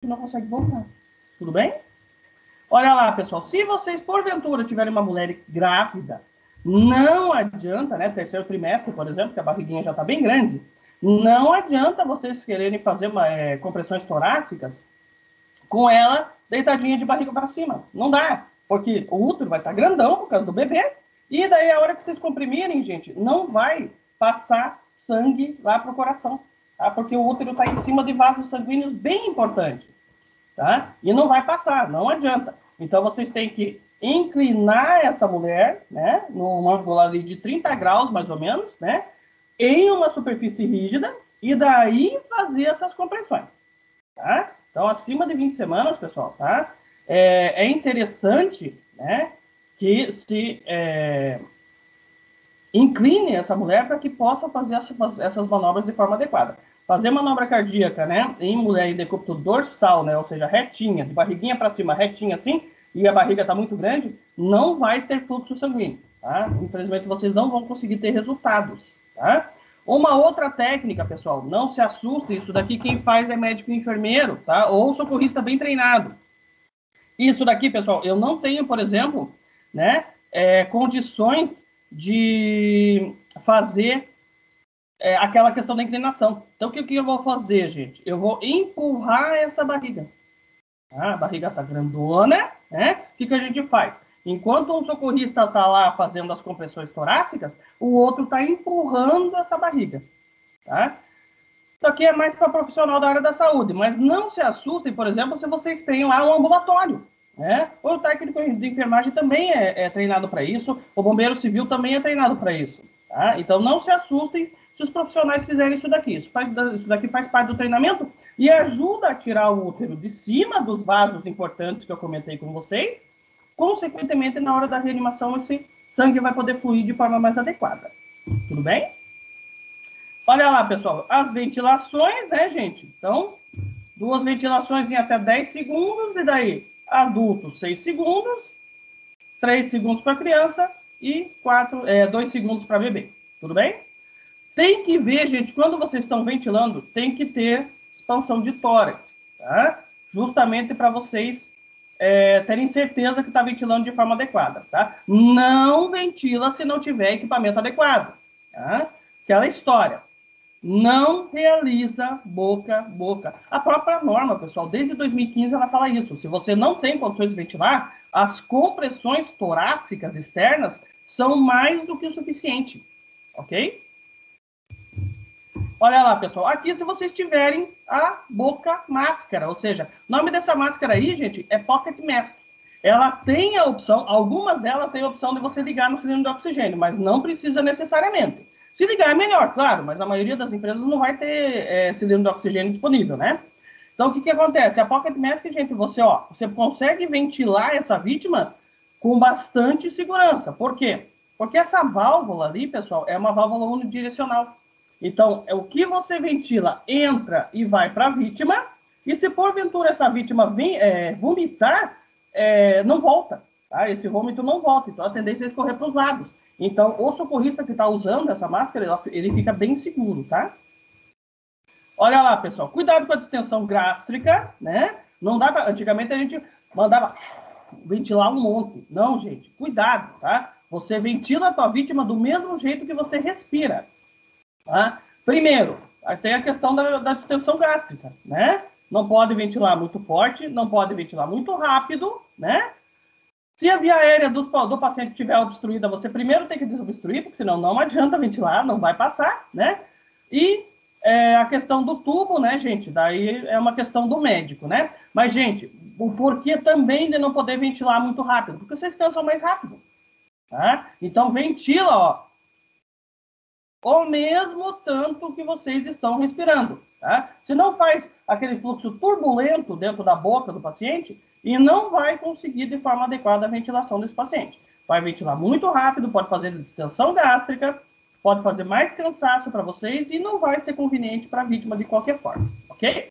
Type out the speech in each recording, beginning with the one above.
não consegue voltar. Tudo bem? Olha lá, pessoal, se vocês, porventura, tiverem uma mulher grávida, não adianta, né, terceiro trimestre, por exemplo, que a barriguinha já está bem grande, não adianta vocês quererem fazer compressões torácicas com ela deitadinha de barriga para cima. Não dá, porque o útero vai estar grandão por causa do bebê, e daí a hora que vocês comprimirem, gente, não vai passar sangue lá para o coração, tá? Porque o útero está em cima de vasos sanguíneos bem importantes, tá? E não vai passar, não adianta. Então, vocês têm que inclinar essa mulher, né, num ângulo ali de 30 graus, mais ou menos, né, em uma superfície rígida, e daí fazer essas compressões, tá? Então, acima de 20 semanas, pessoal, tá? É interessante, né, que se incline essa mulher para que possa fazer essas manobras de forma adequada. Fazer manobra cardíaca, né, em mulher em decúbito dorsal, né, ou seja, retinha, de barriguinha para cima, retinha assim, e a barriga está muito grande, não vai ter fluxo sanguíneo, tá? Infelizmente, vocês não vão conseguir ter resultados, tá? Uma outra técnica, pessoal, não se assustem, isso daqui quem faz é médico e enfermeiro, tá? Ou socorrista bem treinado. Isso daqui, pessoal, eu não tenho, por exemplo, né, condições de fazer aquela questão da inclinação. Então, o que eu vou fazer, gente? Eu vou empurrar essa barriga. A barriga está grandona, né? O que a gente faz? Enquanto um socorrista está lá fazendo as compressões torácicas, o outro está empurrando essa barriga, tá? Isso aqui é mais para profissional da área da saúde, mas não se assustem, por exemplo, se vocês têm lá um ambulatório, né? O técnico de enfermagem também é treinado para isso, o bombeiro civil também é treinado para isso, tá? Então não se assustem se os profissionais fizerem isso daqui. Isso daqui faz parte do treinamento e ajuda a tirar o útero de cima dos vasos importantes que eu comentei com vocês. Consequentemente, na hora da reanimação, esse sangue vai poder fluir de forma mais adequada. Tudo bem? Olha lá, pessoal, as ventilações, né, gente? Então, 2 ventilações em até 10 segundos, e daí, adulto, 6 segundos, 3 segundos para criança e 2 segundos para bebê. Tudo bem? Tem que ver, gente, quando vocês estão ventilando, tem que ter expansão de tórax, tá? Justamente para vocês terem certeza que está ventilando de forma adequada, tá? Não ventila se não tiver equipamento adequado, tá? Aquela história. Não realiza boca. A própria norma, pessoal, desde 2015 ela fala isso. Se você não tem condições de ventilar, as compressões torácicas externas são mais do que o suficiente, ok? Olha lá, pessoal, aqui se vocês tiverem a boca máscara, ou seja, o nome dessa máscara aí, gente, é Pocket Mask. Ela tem a opção, algumas delas têm a opção de você ligar no cilindro de oxigênio, mas não precisa necessariamente. Se ligar é melhor, claro, mas a maioria das empresas não vai ter cilindro de oxigênio disponível, né? Então, o que acontece? A Pocket Mask, gente, você consegue ventilar essa vítima com bastante segurança. Por quê? Porque essa válvula ali, pessoal, é uma válvula unidirecional. Então, o que você ventila entra e vai para a vítima, e se porventura essa vítima vomitar, não volta, tá? Esse vômito não volta, então a tendência é escorrer para os lados. Então, o socorrista que está usando essa máscara, ele fica bem seguro, tá? Olha lá, pessoal, cuidado com a distensão gástrica, né? Não dá pra... Antigamente a gente mandava ventilar um monte. Não, gente, cuidado, tá? Você ventila a tua vítima do mesmo jeito que você respira, tá? Primeiro, tem a questão da distensão gástrica, né? Não pode ventilar muito forte, não pode ventilar muito rápido, né? Se a via aérea do paciente estiver obstruída, você primeiro tem que desobstruir, porque senão não adianta ventilar, não vai passar, né? E a questão do tubo, né, gente? Daí é uma questão do médico, né? Mas, gente, o porquê também de não poder ventilar muito rápido? Porque vocês cansam mais rápido, tá? Então, ventila, ó, o mesmo tanto que vocês estão respirando, tá? Se não faz aquele fluxo turbulento dentro da boca do paciente e não vai conseguir de forma adequada a ventilação desse paciente. Vai ventilar muito rápido, pode fazer distensão gástrica, pode fazer mais cansaço para vocês e não vai ser conveniente para a vítima de qualquer forma, ok?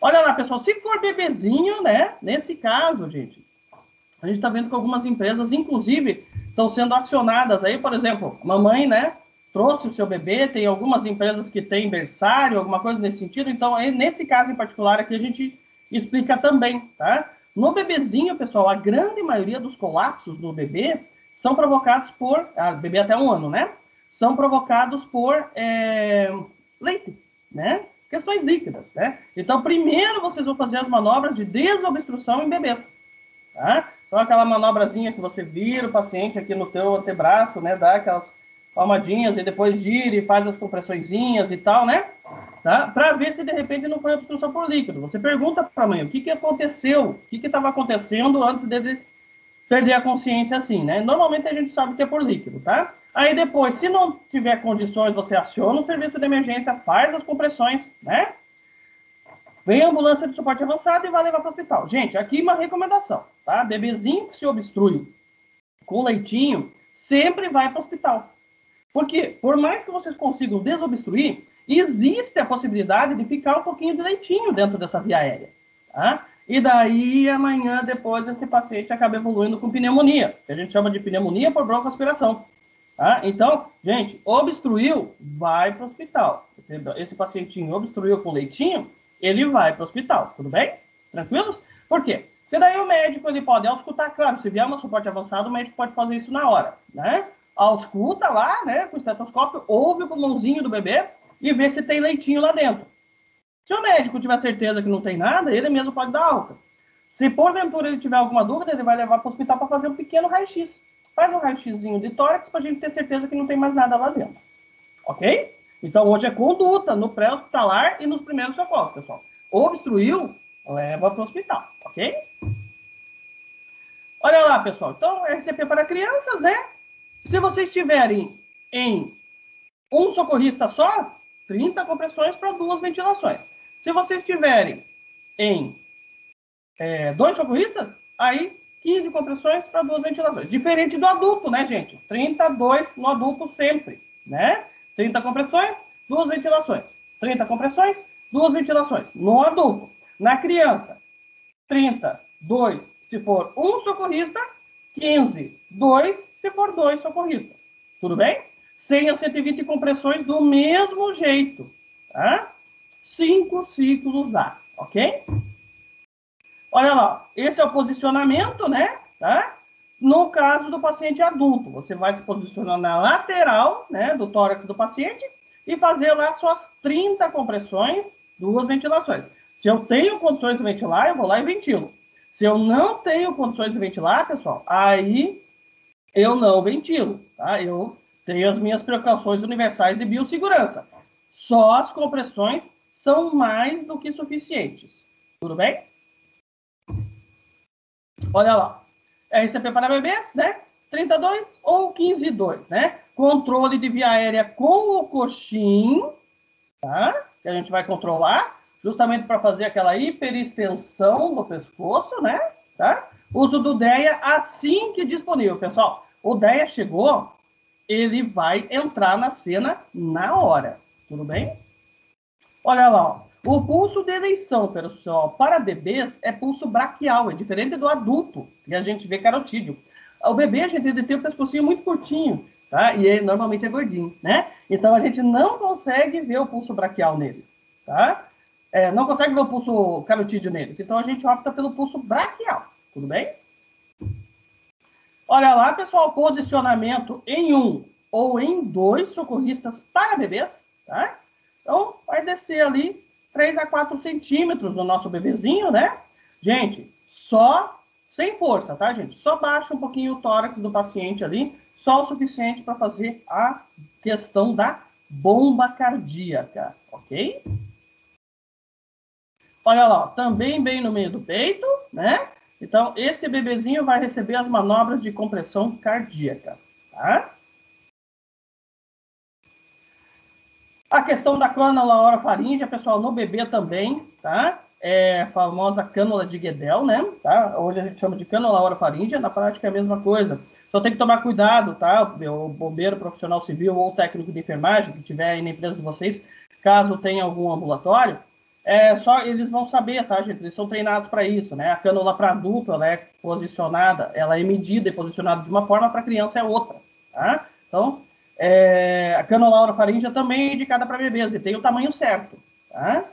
Olha lá, pessoal, se for bebezinho, né? Nesse caso, gente, a gente está vendo que algumas empresas, inclusive, estão sendo acionadas aí, por exemplo, mamãe, né? trouxe o seu bebê, tem algumas empresas que têm berçário, alguma coisa nesse sentido, então, nesse caso em particular aqui, a gente explica também, tá? No bebezinho, pessoal, a grande maioria dos colapsos do bebê são provocados por, bebê até 1 ano, né? São provocados por leite, né? Questões líquidas, né? Então, primeiro vocês vão fazer as manobras de desobstrução em bebês, tá? Então, aquela manobrazinha que você vira o paciente aqui no teu antebraço, né? Dá aquelas palmadinhas e depois gira e faz as compressõezinhas e tal, né? Tá? Para ver se de repente não foi obstrução por líquido. Você pergunta para a mãe o que aconteceu, o que estava acontecendo antes dele perder a consciência assim, né? Normalmente a gente sabe que é por líquido, tá? Aí depois, se não tiver condições, você aciona o serviço de emergência, faz as compressões, né? Vem a ambulância de suporte avançado e vai levar para o hospital. Gente, aqui uma recomendação, tá? Bebezinho que se obstrui com leitinho, sempre vai para o hospital. Porque, por mais que vocês consigam desobstruir, existe a possibilidade de ficar um pouquinho de leitinho dentro dessa via aérea, tá? E daí, amanhã, depois, esse paciente acaba evoluindo com pneumonia, que a gente chama de pneumonia por broncoaspiração. Tá? Então, gente, obstruiu, vai para o hospital. Esse pacientinho obstruiu com leitinho, ele vai para o hospital, tudo bem? Tranquilos? Por quê? Porque daí o médico, ele pode auscultar, claro, se vier um suporte avançado, o médico pode fazer isso na hora, né? Ausculta lá, né, com o estetoscópio, ouve o pulmãozinho do bebê e vê se tem leitinho lá dentro. Se o médico tiver certeza que não tem nada, ele mesmo pode dar alta. Se porventura ele tiver alguma dúvida, ele vai levar para o hospital para fazer um pequeno raio-x. Faz um raio-xzinho de tórax para a gente ter certeza que não tem mais nada lá dentro. Ok? Então, hoje é conduta no pré-hospitalar e nos primeiros socorros, pessoal. Obstruiu, leva para o hospital, ok? Olha lá, pessoal. Então, RCP para crianças, né? Se vocês tiverem em um socorrista só, 30 compressões para 2 ventilações. Se vocês tiverem em 2 socorristas, aí 15 compressões para 2 ventilações. Diferente do adulto, né, gente? 32 no adulto sempre, né? 30 compressões, 2 ventilações. 30 compressões, 2 ventilações. No adulto. Na criança, 30, 2 se for um socorrista, 15, 2 se for 2 socorristas. Tudo bem? 100 a 120 compressões do mesmo jeito, tá? 5 ciclos A, ok? Olha lá, esse é o posicionamento, né? Tá? No caso do paciente adulto, você vai se posicionar na lateral, né, do tórax do paciente e fazer lá suas 30 compressões, 2 ventilações. Se eu tenho condições de ventilar, eu vou lá e ventilo. Se eu não tenho condições de ventilar, pessoal, aí eu não ventilo, tá? Eu tenho as minhas precauções universais de biossegurança. Só as compressões são mais do que suficientes. Tudo bem? Olha lá. RCP para bebês, né? 32 ou 15,2, né? Controle de via aérea com o coxim, tá? Que a gente vai controlar, justamente para fazer aquela hiperextensão do pescoço, né? Tá? Uso do DEA assim que disponível, pessoal. O DEA chegou, ele vai entrar na cena na hora, tudo bem? Olha lá, ó. O pulso de eleição, pessoal, para bebês é pulso braquial, é diferente do adulto, que a gente vê carotídeo. O bebê, a gente tem o pescocinho muito curtinho, tá? E ele normalmente é gordinho, né? Então a gente não consegue ver o pulso braquial neles, tá? Não consegue ver o pulso carotídeo neles. Então a gente opta pelo pulso braquial, tudo bem? Olha lá, pessoal, posicionamento em 1 ou em 2 socorristas para bebês, tá? Então vai descer ali 3 a 4 centímetros no nosso bebezinho, né? Gente, só sem força, tá, gente? Só baixa um pouquinho o tórax do paciente ali, só o suficiente para fazer a questão da bomba cardíaca, ok? Olha lá, também bem no meio do peito, né? Então, esse bebezinho vai receber as manobras de compressão cardíaca, tá? A questão da cânula orofaríngea, pessoal, no bebê também, tá? É a famosa cânula de Guedel, né? Tá? Hoje a gente chama de cânula orofaríngea, na prática é a mesma coisa. Só tem que tomar cuidado, tá? O bombeiro profissional civil ou técnico de enfermagem que tiver aí na empresa de vocês, caso tenha algum ambulatório, só eles vão saber, tá, gente? Eles são treinados para isso, né? A cânula para adulto, ela é posicionada, ela é medida e posicionada de uma forma, para criança é outra, tá? Então, A canularofaríngea também é indicada para bebês e tem o tamanho certo, tá?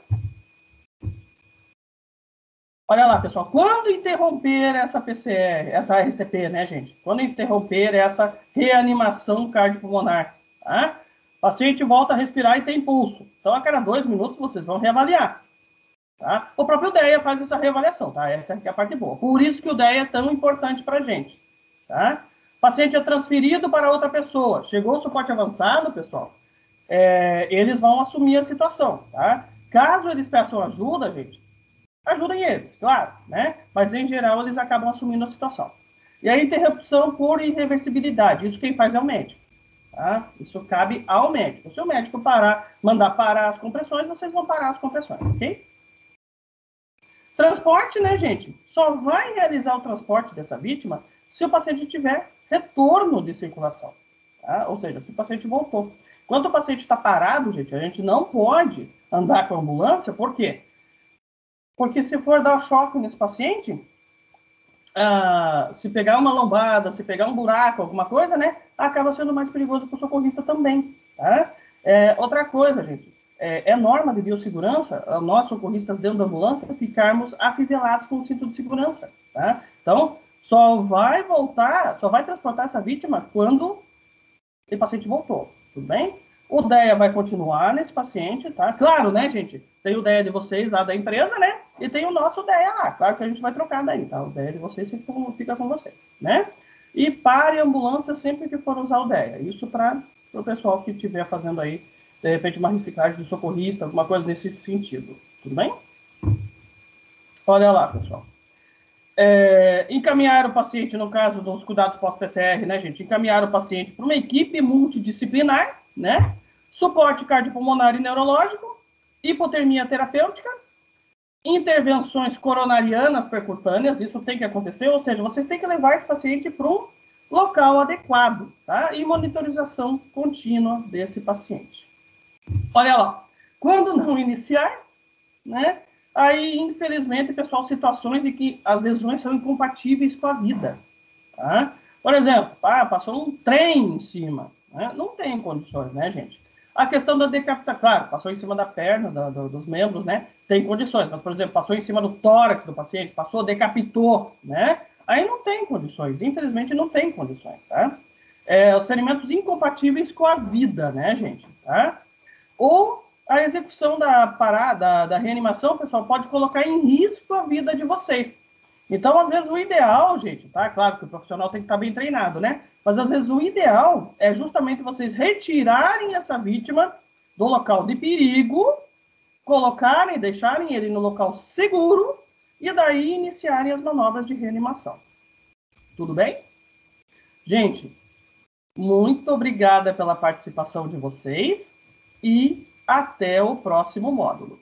Olha lá, pessoal, quando interromper essa PCR, essa RCP, né, gente? Quando interromper essa reanimação cardiopulmonar, tá? O paciente volta a respirar e tem pulso. Então, a cada 2 minutos, vocês vão reavaliar, tá? O próprio DEA faz essa reavaliação, tá? Essa aqui é a parte boa. Por isso que o DEA é tão importante para a gente, tá? O paciente é transferido para outra pessoa. Chegou o suporte avançado, pessoal, eles vão assumir a situação, tá? Caso eles peçam ajuda, gente, ajudem eles, claro, né? Mas, em geral, eles acabam assumindo a situação. E a interrupção por irreversibilidade, isso quem faz é o médico, tá? Isso cabe ao médico. Se o médico mandar parar as compressões, vocês vão parar as compressões, ok? Transporte, né, gente? Só vai realizar o transporte dessa vítima se o paciente tiver retorno de circulação, tá? Ou seja, se o paciente voltou. Quando o paciente está parado, gente, a gente não pode andar com a ambulância, por quê? Porque se for dar choque nesse paciente, se pegar uma lombada, se pegar um buraco, alguma coisa, né, acaba sendo mais perigoso para o socorrista também, tá? Outra coisa, gente, é norma de biossegurança, nós socorristas dentro da ambulância, ficarmos afivelados com o cinto de segurança, tá? Então, só vai transportar essa vítima quando o paciente voltou, tudo bem? O DEA vai continuar nesse paciente, tá? Claro, né, gente? Tem o DEA de vocês lá da empresa, né? E tem o nosso DEA lá. Claro que a gente vai trocar daí, tá? O DEA de vocês fica com vocês, né? E pare a ambulância sempre que for usar o DEA. Isso para o pessoal que estiver fazendo aí, de repente, uma reciclagem de socorrista, alguma coisa nesse sentido. Tudo bem? Olha lá, pessoal. Encaminhar o paciente, no caso dos cuidados pós-PCR, né, gente? Encaminhar o paciente para uma equipe multidisciplinar, né? Suporte cardiopulmonar e neurológico, hipotermia terapêutica, intervenções coronarianas percutâneas, isso tem que acontecer, ou seja, vocês têm que levar esse paciente para um local adequado, tá? E monitorização contínua desse paciente. Olha lá, quando não iniciar, né? Aí, infelizmente, pessoal, situações em que as lesões são incompatíveis com a vida, tá? Por exemplo, passou um trem em cima, né? Não tem condições, né, gente? A questão da decapitação, claro, passou em cima da perna, dos membros, né? Tem condições. Mas, por exemplo, passou em cima do tórax do paciente, decapitou, né? Aí não tem condições. Infelizmente, não tem condições, tá? Os ferimentos incompatíveis com a vida, né, gente? Tá? Ou a execução da reanimação, pessoal, pode colocar em risco a vida de vocês. Então, às vezes, o ideal, gente, tá? Claro que o profissional tem que estar bem treinado, né? Mas, às vezes, o ideal é justamente vocês retirarem essa vítima do local de perigo, deixarem ele no local seguro e daí iniciarem as manobras de reanimação. Tudo bem? Gente, muito obrigada pela participação de vocês e até o próximo módulo.